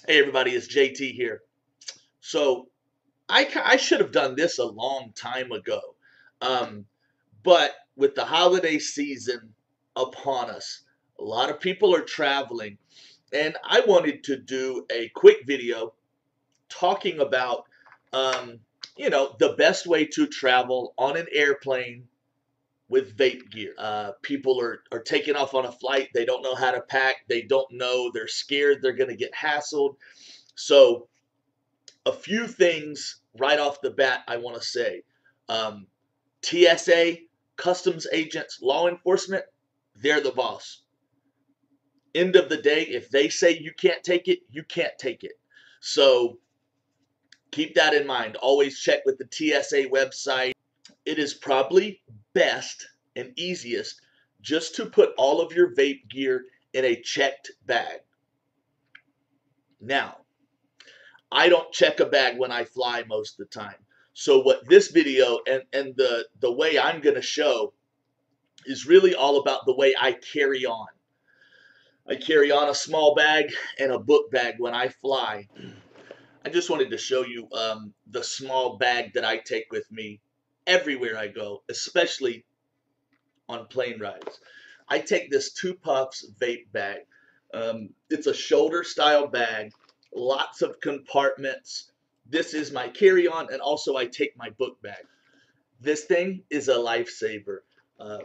Hey everybody, it's JT here. So I should have done this a long time ago, um, but with the holiday season upon us, a lot of people are traveling, and I wanted to do a quick video talking about, um, the best way to travel on an airplane with vape gear. People are taking off on a flight. They don't know how to pack. They don't know. They're scared. They're going to get hassled. So a few things right off the bat I want to say. Um, TSA, customs agents, law enforcement, they're the boss. End of the day, if they say you can't take it, you can't take it. So keep that in mind. Always check with the TSA website. It is probably best and easiest just to put all of your vape gear in a checked bag. Now, I don't check a bag when I fly most of the time. So what this video and the way I'm going to show is really all about the way I carry on. I carry on a small bag and a book bag when I fly. I just wanted to show you the small bag that I take with me everywhere I go, especially on plane rides. I take this 2 Puffs vape bag. It's a shoulder style bag, lots of compartments. This is my carry-on, and also I take my book bag. This thing is a lifesaver.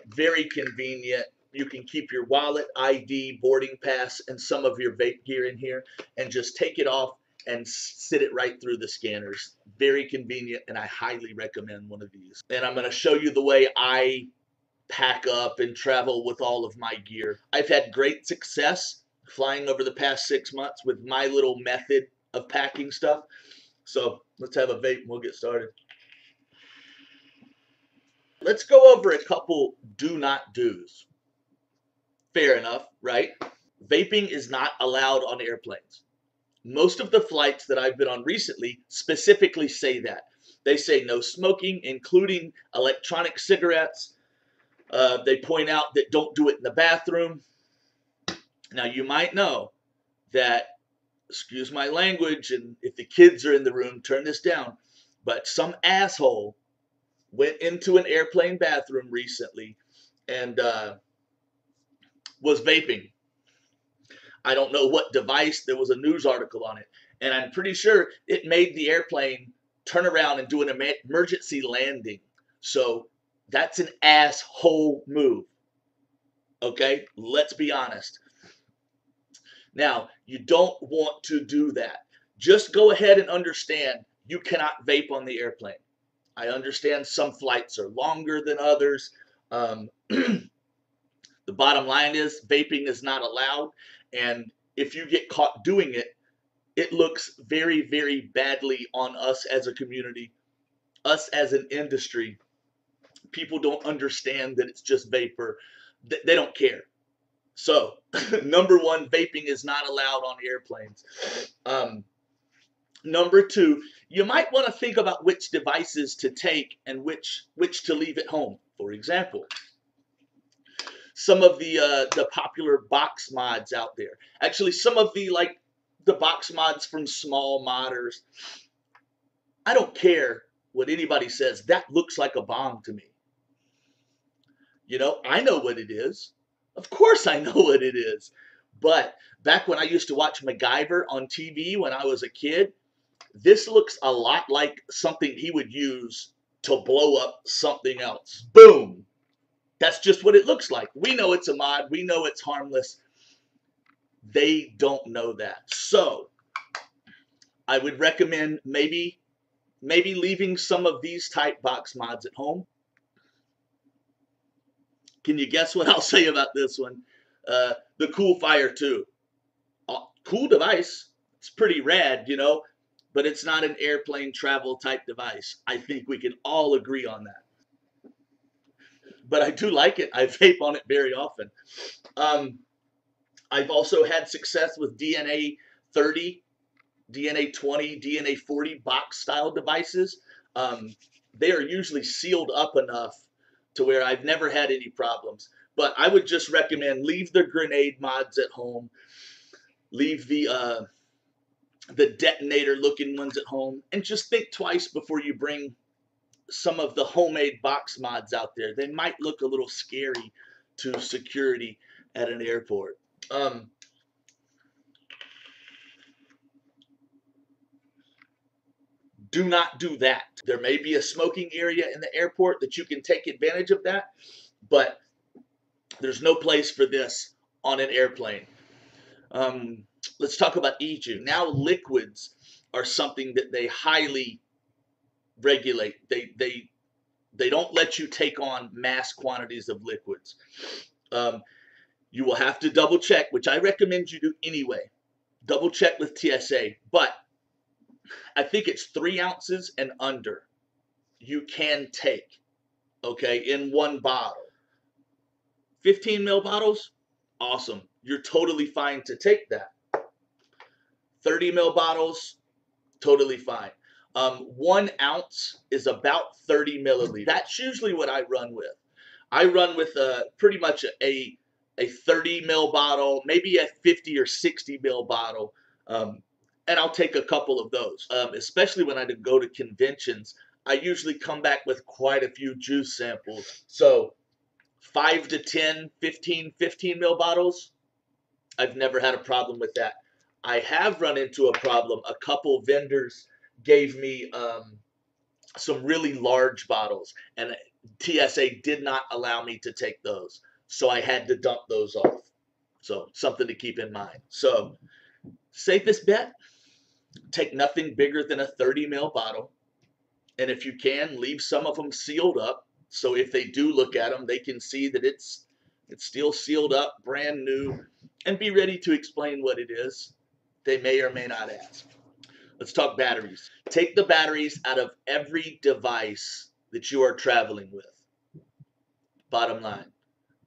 Very convenient. You can keep your wallet, ID, boarding pass, and some of your vape gear in here, and just take it off and sit it right through the scanners. Very convenient, and I highly recommend one of these. And I'm going to show you the way I pack up and travel with all of my gear. I've had great success flying over the past 6 months with my little method of packing stuff. So let's have a vape and we'll get started. Let's go over a couple do not do's. Fair enough, right? Vaping is not allowed on airplanes. Most of the flights that I've been on recently specifically say that. They say no smoking, including electronic cigarettes. They point out that don't do it in the bathroom. Now, you might know that, excuse my language, and if the kids are in the room, turn this down, but some asshole went into an airplane bathroom recently and was vaping. I don't know what device. There was a news article on it, and I'm pretty sure it made the airplane turn around and do an emergency landing. So that's an asshole move. Okay, let's be honest. Now, you don't want to do that. Just go ahead and understand you cannot vape on the airplane. I understand some flights are longer than others. The bottom line is vaping is not allowed. And if you get caught doing it, it looks very, very badly on us as a community, us as an industry. People don't understand that it's just vapor. They don't care. So, number one, vaping is not allowed on airplanes. Number two, you might want to think about which devices to take and which to leave at home. For example, some of the popular box mods out there. Actually, some of the box mods from small modders. I don't care what anybody says. That looks like a bomb to me. You know, I know what it is. Of course I know what it is. But back when I used to watch MacGyver on TV when I was a kid, this looks a lot like something he would use to blow up something else. Boom! That's just what it looks like. We know it's a mod. We know it's harmless. They don't know that. So I would recommend maybe leaving some of these type box mods at home. Can you guess what I'll say about this one? The Cool Fire 2. Cool device. It's pretty rad, you know, but it's not an airplane travel type device. I think we can all agree on that. But I do like it. I vape on it very often. I've also had success with DNA 30, DNA 20, DNA 40 box style devices. They are usually sealed up enough to where I've never had any problems. But I would just recommend leave the grenade mods at home. Leave the the detonator looking ones at home, and just think twice before you bring some of the homemade box mods out there. They might look a little scary to security at an airport. Do not do that. There may be a smoking area in the airport that you can take advantage of that, but there's no place for this on an airplane. Let's talk about e-juice. Now liquids are something that they highly regulate. They don't let you take on mass quantities of liquids. You will have to double check, which I recommend you do anyway. Double check with TSA, but I think it's 3 ounces and under you can take, okay, in one bottle. 15 ml bottles, awesome. You're totally fine to take that. 30 ml bottles, totally fine. 1 ounce is about 30 milliliters. That's usually what I run with. I run with pretty much a 30 ml bottle, maybe a 50 or 60 ml bottle, and I'll take a couple of those. Especially when I go to conventions, I usually come back with quite a few juice samples. So 5 to 10, 15 ml bottles, I've never had a problem with that. I have run into a problem. A couple vendors gave me some really large bottles, and TSA did not allow me to take those. So I had to dump those off. So something to keep in mind. So safest bet, take nothing bigger than a 30 ml bottle. And if you can, leave some of them sealed up. So if they do look at them, they can see that it's still sealed up, brand new, and be ready to explain what it is. They may or may not ask. Let's talk batteries. Take the batteries out of every device that you are traveling with. Bottom line.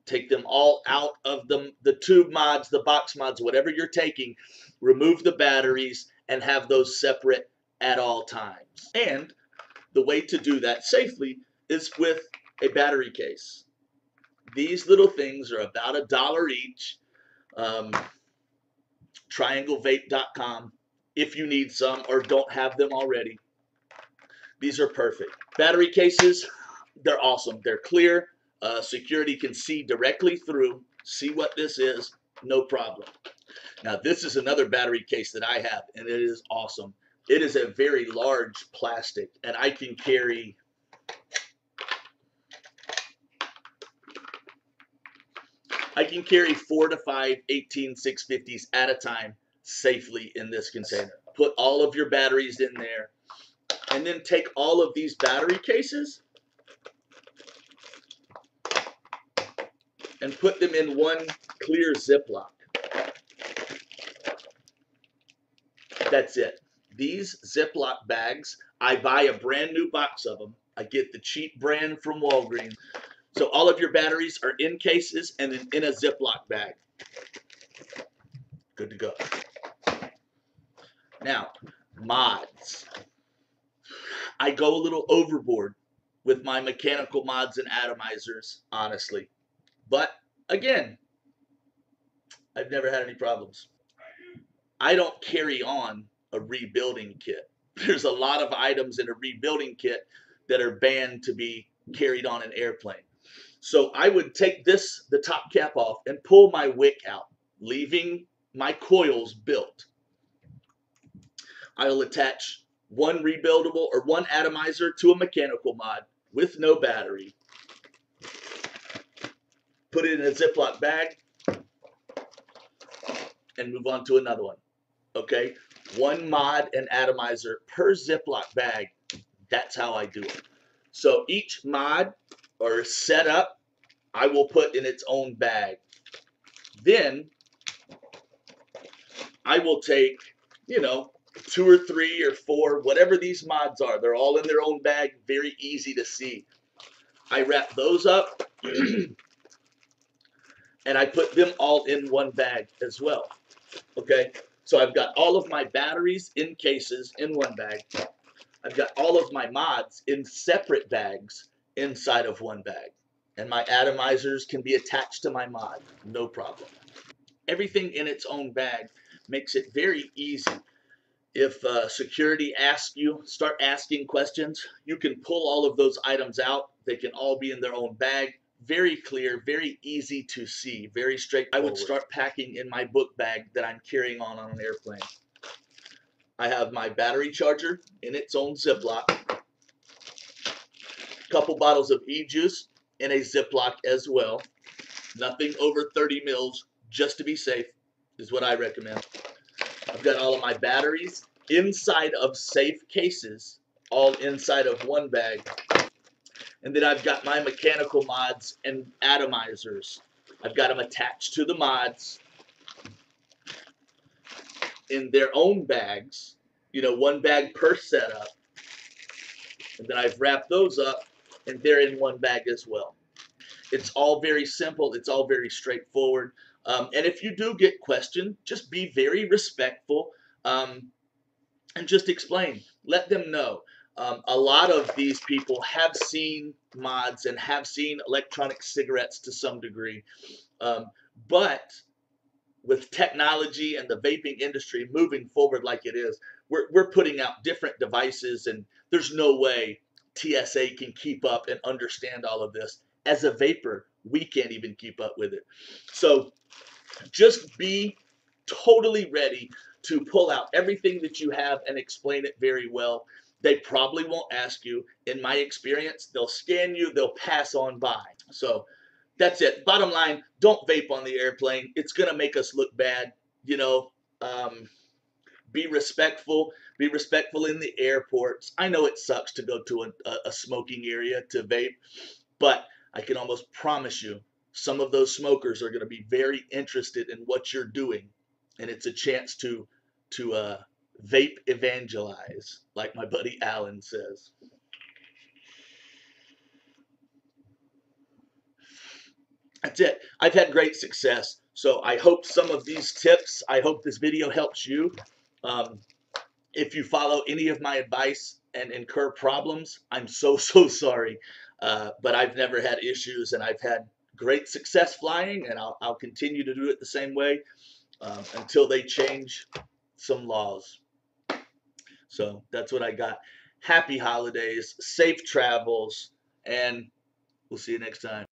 Take them all out of the tube mods, the box mods, whatever you're taking. Remove the batteries and have those separate at all times. And the way to do that safely is with a battery case. These little things are about $1 each. TriangleVape.com if you need some or don't have them already. These are perfect. Battery cases, they're awesome. They're clear. Security can see directly through, see what this is, no problem. Now, this is another battery case that I have, and it is awesome. It is a very large plastic, and I can carry 4 to 5 18650s at a time safely in this container. Put all of your batteries in there, and then take all of these battery cases and put them in one clear Ziploc. That's it. These Ziploc bags, I buy a brand new box of them. I get the cheap brand from Walgreens. So all of your batteries are in cases and in a Ziploc bag. Good to go. Now, mods. I go a little overboard with my mechanical mods and atomizers, honestly. But again, I've never had any problems. I don't carry on a rebuilding kit. There's a lot of items in a rebuilding kit that are banned to be carried on an airplane. So I would take the top cap off and pull my wick out, leaving my coils built. I will attach one rebuildable or one atomizer to a mechanical mod with no battery. Put it in a Ziploc bag and move on to another one. Okay? One mod and atomizer per Ziploc bag. That's how I do it. So each mod or setup, I will put in its own bag. Then I will take, 2 or 3 or 4, whatever these mods are. They're all in their own bag, very easy to see. I wrap those up and I put them all in one bag as well. Okay, so I've got all of my batteries in cases in one bag. I've got all of my mods in separate bags inside of one bag. And my atomizers can be attached to my mod, no problem. Everything in its own bag makes it very easy If security asks you, start asking questions, you can pull all of those items out. They can all be in their own bag. Very clear, very easy to see, very straightforward. I would start packing in my book bag that I'm carrying on an airplane. I have my battery charger in its own Ziploc, a couple bottles of e-juice in a Ziploc as well. Nothing over 30 mils, just to be safe, is what I recommend. I've got all of my batteries inside of safe cases, all inside of one bag. And then I've got my mechanical mods and atomizers. I've got them attached to the mods in their own bags, one bag per setup. And then I've wrapped those up, and they're in one bag as well. It's all very simple. It's all very straightforward. And if you do get questioned, just be very respectful and just explain. Let them know. A lot of these people have seen mods and have seen electronic cigarettes to some degree. But with technology and the vaping industry moving forward like it is, we're putting out different devices, and there's no way TSA can keep up and understand all of this. As a vapor, we can't even keep up with it. So just be totally ready to pull out everything that you have and explain it very well. They probably won't ask you. In my experience, they'll scan you, they'll pass on by. So that's it. Bottom line, don't vape on the airplane. It's going to make us look bad. Be respectful. Be respectful in the airports. I know it sucks to go to a smoking area to vape, but I can almost promise you some of those smokers are going to be very interested in what you're doing, and it's a chance to vape evangelize, like my buddy Alan says. That's it. I've had great success. So I hope some of these tips, I hope this video helps you. If you follow any of my advice and incur problems, I'm so sorry. But I've never had issues, and I've had great success flying, and I'll continue to do it the same way until they change some laws. So that's what I got. Happy holidays, safe travels, and we'll see you next time.